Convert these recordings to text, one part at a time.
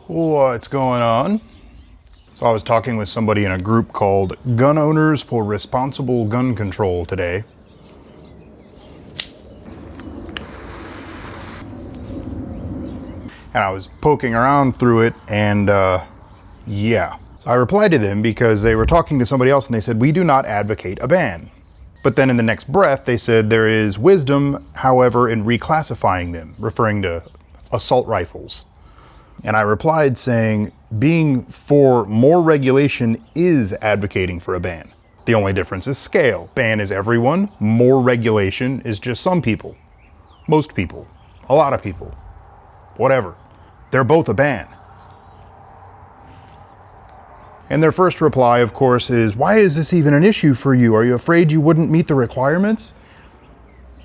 What's going on? So I was talking with somebody in a group called Gun Owners for Responsible Gun Control today. And I was poking around through it and yeah. So I replied to them because they were talking to somebody else and they said, we do not advocate a ban. But then in the next breath, they said there is wisdom, however, in reclassifying them, referring to assault rifles. And I replied saying, being for more regulation is advocating for a ban. The only difference is scale. Ban is everyone. More regulation is just some people. Most people. A lot of people. Whatever. They're both a ban. And their first reply, of course, is, why is this even an issue for you? Are you afraid you wouldn't meet the requirements?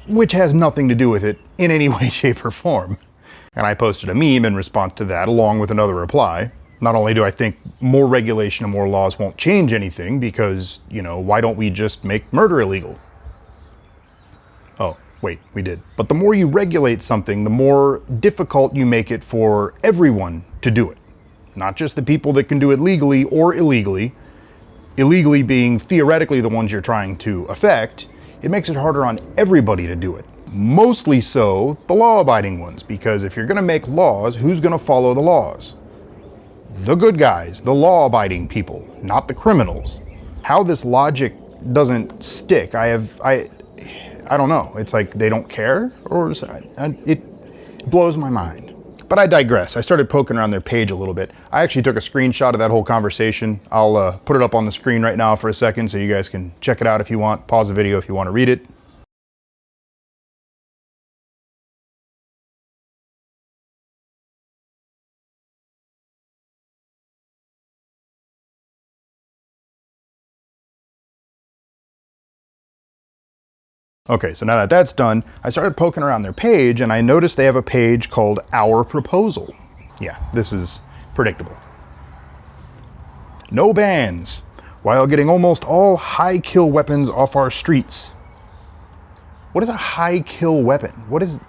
Which has nothing to do with it in any way, shape, or form. And I posted a meme in response to that, along with another reply. Not only do I think more regulation and more laws won't change anything, because, you know, why don't we just make murder illegal? Oh, wait, we did. But the more you regulate something, the more difficult you make it for everyone to do it. Not just the people that can do it legally or illegally. Illegally being theoretically the ones you're trying to affect, it makes it harder on everybody to do it. Mostly so the law-abiding ones, because if you're gonna make laws, who's gonna follow the laws? The good guys, the law-abiding people, not the criminals. How this logic doesn't stick, I don't know. It's like they don't care, or it blows my mind. But I digress. I started poking around their page a little bit. I actually took a screenshot of that whole conversation. I'll put it up on the screen right now for a second so you guys can check it out if you want. Pause the video if you want to read it. Okay, so now that that's done, I started poking around their page and I noticed they have a page called Our Proposal. Yeah, this is predictable. No bans, while getting almost all high kill weapons off our streets. What is a high kill weapon? What is...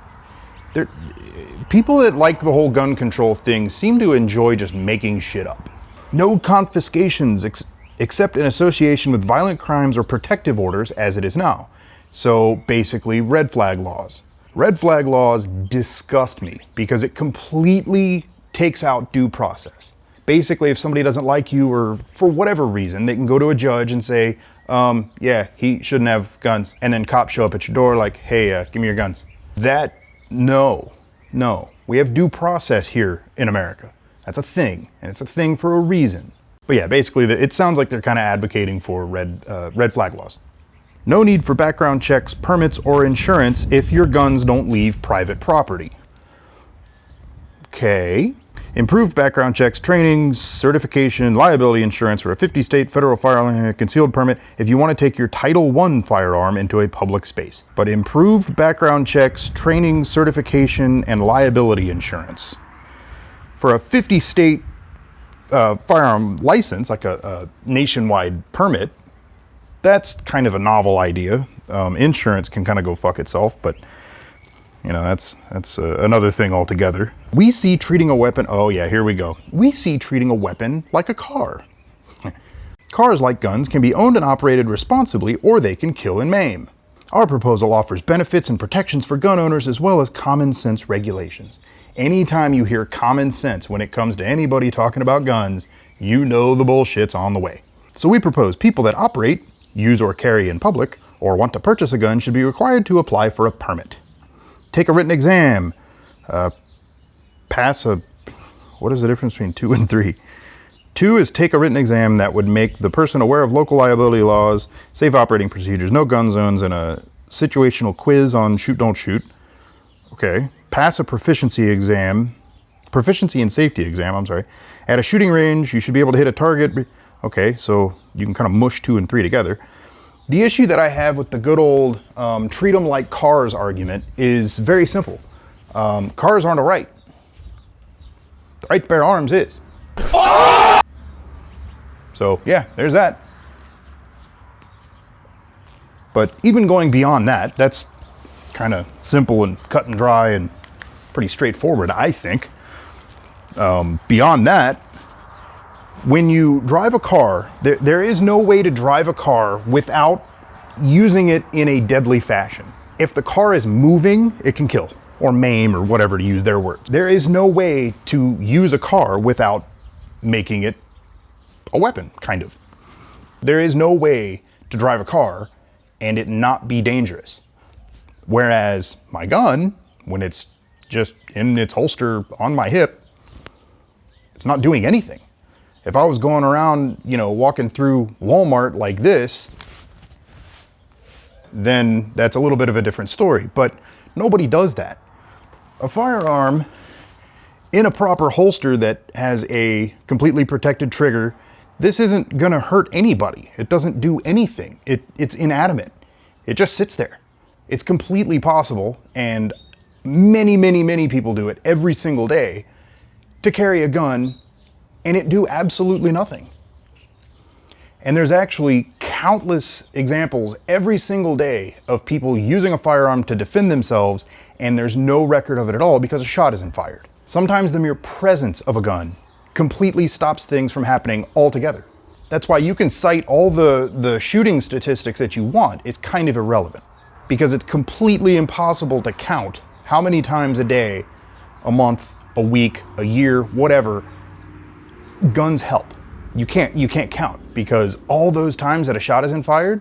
People that like the whole gun control thing seem to enjoy just making shit up. No confiscations except in association with violent crimes or protective orders as it is now. So basically red flag laws. Red flag laws disgust me because it completely takes out due process. Basically, if somebody doesn't like you or for whatever reason, they can go to a judge and say, yeah, he shouldn't have guns. And then cops show up at your door like, hey, give me your guns. No. We have due process here in America. That's a thing, and it's a thing for a reason. But yeah, basically, it sounds like they're kind of advocating for red flag laws. No need for background checks, permits, or insurance if your guns don't leave private property. Okay. Improved background checks, training, certification, liability insurance for a 50-state federal firearm concealed permit if you want to take your Title I firearm into a public space. But improved background checks, training, certification, and liability insurance. For a 50-state firearm license, like a nationwide permit, that's kind of a novel idea. Insurance can kind of go fuck itself, but you know, that's another thing altogether. We see treating a weapon, oh yeah, here we go. We see treating a weapon like a car. Cars, like guns, can be owned and operated responsibly, or they can kill and maim. Our proposal offers benefits and protections for gun owners as well as common sense regulations. Anytime you hear common sense when it comes to anybody talking about guns, you know the bullshit's on the way. So we propose people that operate, use or carry in public, or want to purchase a gun should be required to apply for a permit. Take a written exam, pass a, what is the difference between 2 and 3? 2 is take a written exam that would make the person aware of local liability laws, safe operating procedures, no gun zones, and a situational quiz on shoot, don't shoot. Okay. Pass a proficiency and safety exam, I'm sorry. At a shooting range, you should be able to hit a target. Okay, so you can kind of mush 2 and 3 together. The issue that I have with the good old treat them like cars argument is very simple. Cars aren't a right. The right to bear arms is. So yeah, there's that. But even going beyond that, that's kind of simple and cut and dry and pretty straightforward, I think. Beyond that, when you drive a car, there is no way to drive a car without using it in a deadly fashion. If the car is moving, it can kill or maim or whatever, to use their words. There is no way to use a car without making it a weapon, kind of. There is no way to drive a car and it not be dangerous. Whereas my gun, when it's just in its holster on my hip, it's not doing anything. If I was going around, walking through Walmart like this, then that's a little bit of a different story. But nobody does that. A firearm in a proper holster that has a completely protected trigger, this isn't gonna hurt anybody. It doesn't do anything. It's inanimate. It just sits there. It's completely possible, and many, many, many people do it every single day, to carry a gun and it do absolutely nothing. And there's actually countless examples every single day of people using a firearm to defend themselves, and there's no record of it at all because a shot isn't fired. Sometimes the mere presence of a gun completely stops things from happening altogether. That's why you can cite all the shooting statistics that you want. It's kind of irrelevant because it's completely impossible to count how many times a day, a month, a week, a year, whatever, guns help. You can't count because all those times that a shot isn't fired,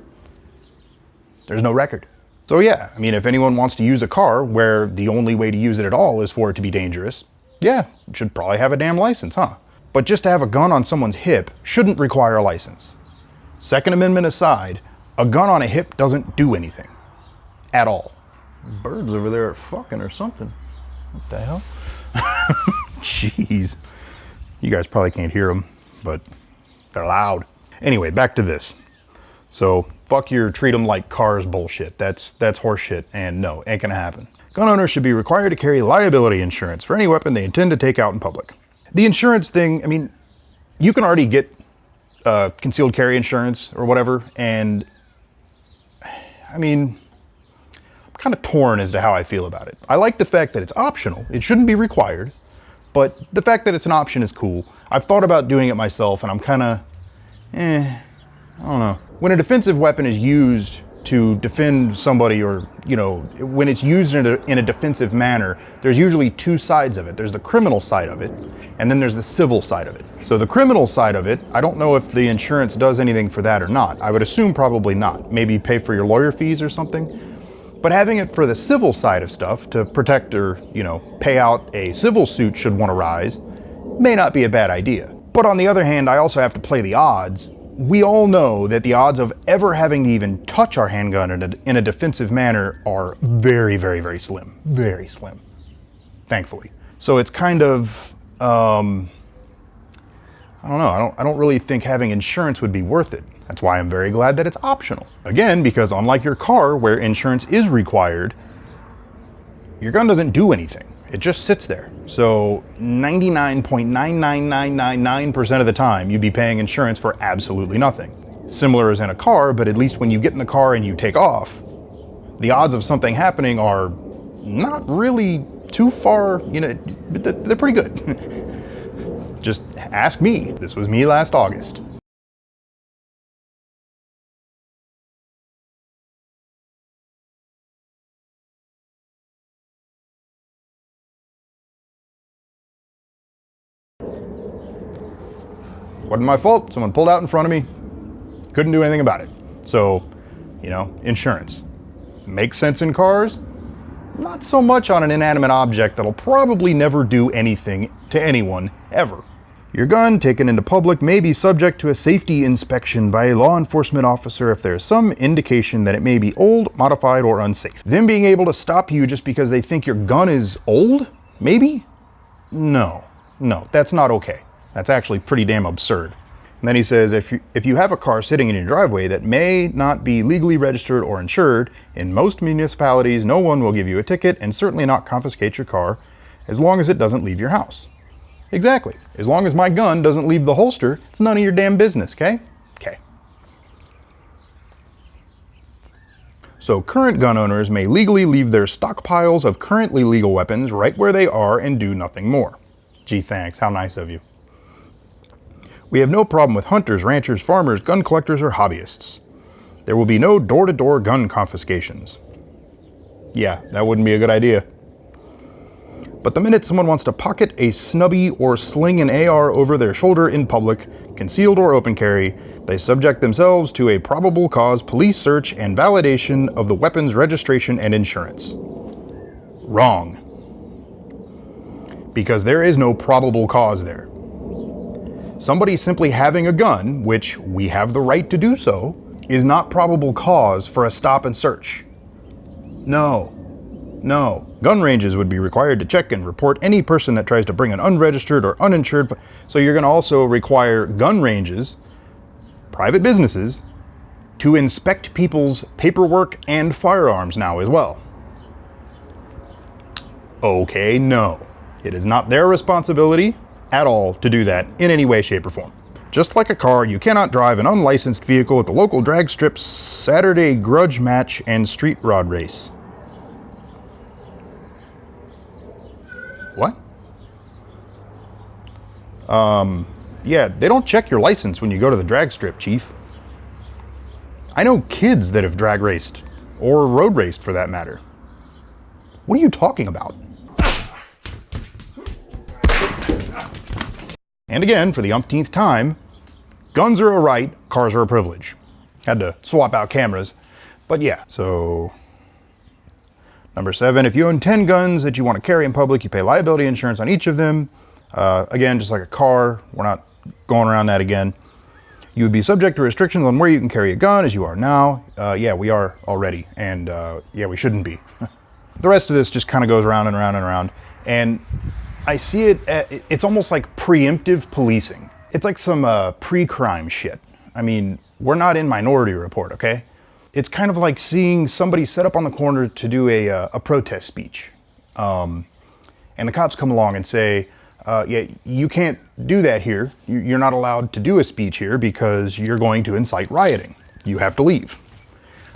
there's no record. So yeah, I mean, if anyone wants to use a car where the only way to use it at all is for it to be dangerous, yeah, you should probably have a damn license, huh? But just to have a gun on someone's hip shouldn't require a license. Second Amendment aside, a gun on a hip doesn't do anything. At all. Birds over there are fucking or something. What the hell? Jeez. You guys probably can't hear them, but they're loud. Anyway, back to this. So, fuck your treat them like cars bullshit. That's horseshit, and no, ain't gonna happen. Gun owners should be required to carry liability insurance for any weapon they intend to take out in public. The insurance thing, I mean, you can already get concealed carry insurance or whatever, and I mean, I'm kind of torn as to how I feel about it. I like the fact that it's optional. It shouldn't be required, but the fact that it's an option is cool. I've thought about doing it myself, and I'm kind of, I don't know. When a defensive weapon is used to defend somebody, or, when it's used in a defensive manner, there's usually two sides of it. There's the criminal side of it, and then there's the civil side of it. So the criminal side of it, I don't know if the insurance does anything for that or not. I would assume probably not. Maybe pay for your lawyer fees or something. But having it for the civil side of stuff to protect or, pay out a civil suit should one arise may not be a bad idea. But on the other hand, I also have to play the odds. We all know that the odds of ever having to even touch our handgun in a defensive manner are very, very, very slim. Very slim. Thankfully. So it's kind of, I don't know. I don't really think having insurance would be worth it. That's why I'm very glad that it's optional. Again, because unlike your car where insurance is required, your gun doesn't do anything. It just sits there. So 99.99999% of the time, you'd be paying insurance for absolutely nothing. Similar as in a car, but at least when you get in the car and you take off, the odds of something happening are not really too far, they're pretty good. Just ask me. This was me last August. Wasn't my fault. Someone pulled out in front of me. Couldn't do anything about it. So, insurance. Makes sense in cars. Not so much on an inanimate object that'll probably never do anything to anyone, ever. Your gun taken into public may be subject to a safety inspection by a law enforcement officer if there is some indication that it may be old, modified, or unsafe. Them being able to stop you just because they think your gun is old? Maybe? No, that's not okay. That's actually pretty damn absurd. And then he says, if you have a car sitting in your driveway that may not be legally registered or insured, in most municipalities, no one will give you a ticket and certainly not confiscate your car as long as it doesn't leave your house. Exactly. As long as my gun doesn't leave the holster, it's none of your damn business, okay? Okay. So current gun owners may legally leave their stockpiles of currently legal weapons right where they are and do nothing more. Gee, thanks. How nice of you. We have no problem with hunters, ranchers, farmers, gun collectors, or hobbyists. There will be no door-to-door gun confiscations. Yeah, that wouldn't be a good idea. But the minute someone wants to pocket a snubby or sling an AR over their shoulder in public, concealed or open carry, they subject themselves to a probable cause police search and validation of the weapon's registration and insurance. Wrong. Because there is no probable cause there. Somebody simply having a gun, which we have the right to do so, is not probable cause for a stop and search. No. Gun ranges would be required to check and report any person that tries to bring an unregistered or uninsured. So you're going to also require gun ranges, private businesses, to inspect people's paperwork and firearms now as well. Okay, no. It is not their responsibility at all to do that in any way, shape, or form. Just like a car, you cannot drive an unlicensed vehicle at the local drag strip Saturday grudge match and street rod race. What? Yeah, they don't check your license when you go to the drag strip, Chief. I know kids that have drag raced, or road raced for that matter. What are you talking about? And again, for the umpteenth time, guns are a right, cars are a privilege. Had to swap out cameras, but yeah. So, number 7, if you own 10 guns that you want to carry in public, you pay liability insurance on each of them. Again, just like a car, we're not going around that again. You would be subject to restrictions on where you can carry a gun as you are now. Yeah, we are already, and yeah, we shouldn't be. The rest of this just kind of goes around and around and around, and I see it, it's almost like preemptive policing. It's like some pre-crime shit. I mean, we're not in Minority Report, okay? It's kind of like seeing somebody set up on the corner to do a protest speech. And the cops come along and say, yeah, you can't do that here. You're not allowed to do a speech here because you're going to incite rioting. You have to leave.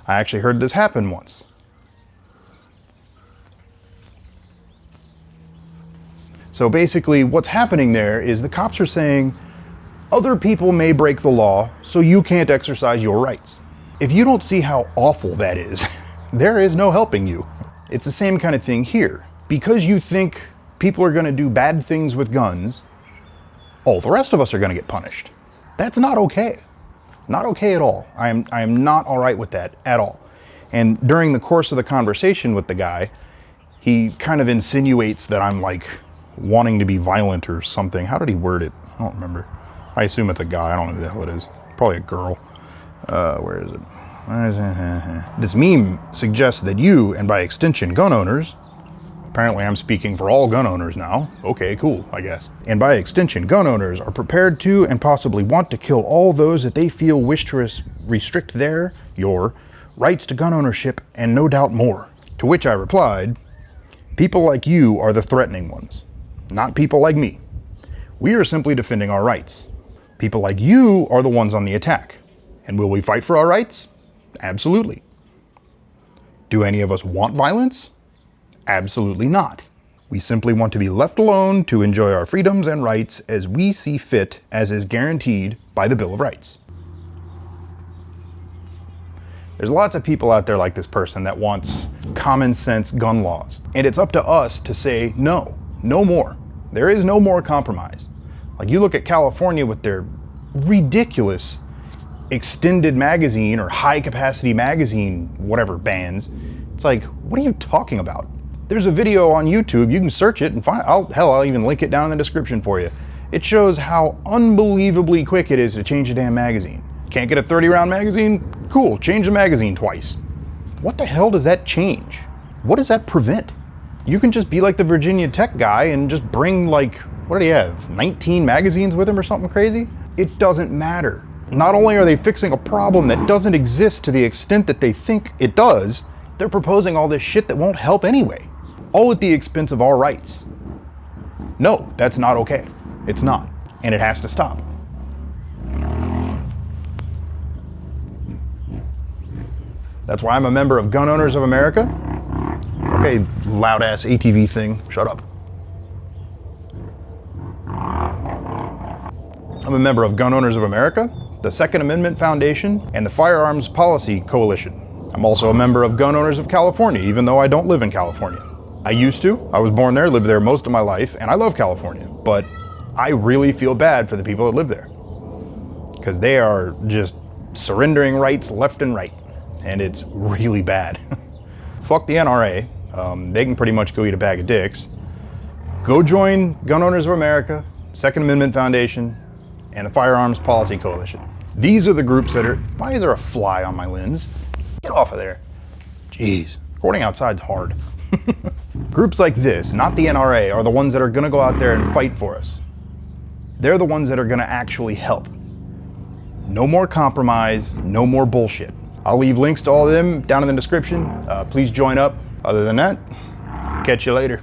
I actually heard this happen once. So basically what's happening there is the cops are saying, other people may break the law, so you can't exercise your rights. If you don't see how awful that is, there is no helping you. It's the same kind of thing here. Because you think people are gonna do bad things with guns, all the rest of us are gonna get punished. That's not okay. Not okay at all. I am not all right with that at all. And during the course of the conversation with the guy, he kind of insinuates that I'm like wanting to be violent or something. How did he word it? I don't remember. I assume it's a guy. I don't know who the hell it is. Probably a girl. Where is it? This meme suggests that you, and by extension gun owners, apparently I'm speaking for all gun owners now. Okay, cool, I guess. And by extension, gun owners are prepared to and possibly want to kill all those that they feel wish to restrict your rights to gun ownership and no doubt more. To which I replied, people like you are the threatening ones, not people like me. We are simply defending our rights. People like you are the ones on the attack. And will we fight for our rights? Absolutely. Do any of us want violence? Absolutely not. We simply want to be left alone to enjoy our freedoms and rights as we see fit, as is guaranteed by the Bill of Rights. There's lots of people out there like this person that wants common sense gun laws. And it's up to us to say, no, no more. There is no more compromise. Like you look at California with their ridiculous extended magazine or high capacity magazine, whatever bans. It's like, what are you talking about? There's a video on YouTube, you can search it and find, I'll even link it down in the description for you. It shows how unbelievably quick it is to change a damn magazine. Can't get a 30-round magazine? Cool, change the magazine twice. What the hell does that change? What does that prevent? You can just be like the Virginia Tech guy and just bring like, what did he have, 19 magazines with him or something crazy? It doesn't matter. Not only are they fixing a problem that doesn't exist to the extent that they think it does, they're proposing all this shit that won't help anyway. All at the expense of our rights. No, that's not okay. It's not. And it has to stop. That's why I'm a member of Gun Owners of America. Okay, loud ass ATV thing, shut up. I'm a member of Gun Owners of America, the Second Amendment Foundation, and the Firearms Policy Coalition. I'm also a member of Gun Owners of California, even though I don't live in California. I used to. I was born there, lived there most of my life, and I love California. But I really feel bad for the people that live there, because they are just surrendering rights left and right, and it's really bad. Fuck the NRA. They can pretty much go eat a bag of dicks. Go join Gun Owners of America, Second Amendment Foundation, and the Firearms Policy Coalition. These are the groups that are... Why is there a fly on my lens? Get off of there. Jeez. Recording outside's hard. Groups like this, not the NRA, are the ones that are going to go out there and fight for us. They're the ones that are going to actually help. No more compromise, no more bullshit. I'll leave links to all of them down in the description. Please join up. Other than that, catch you later.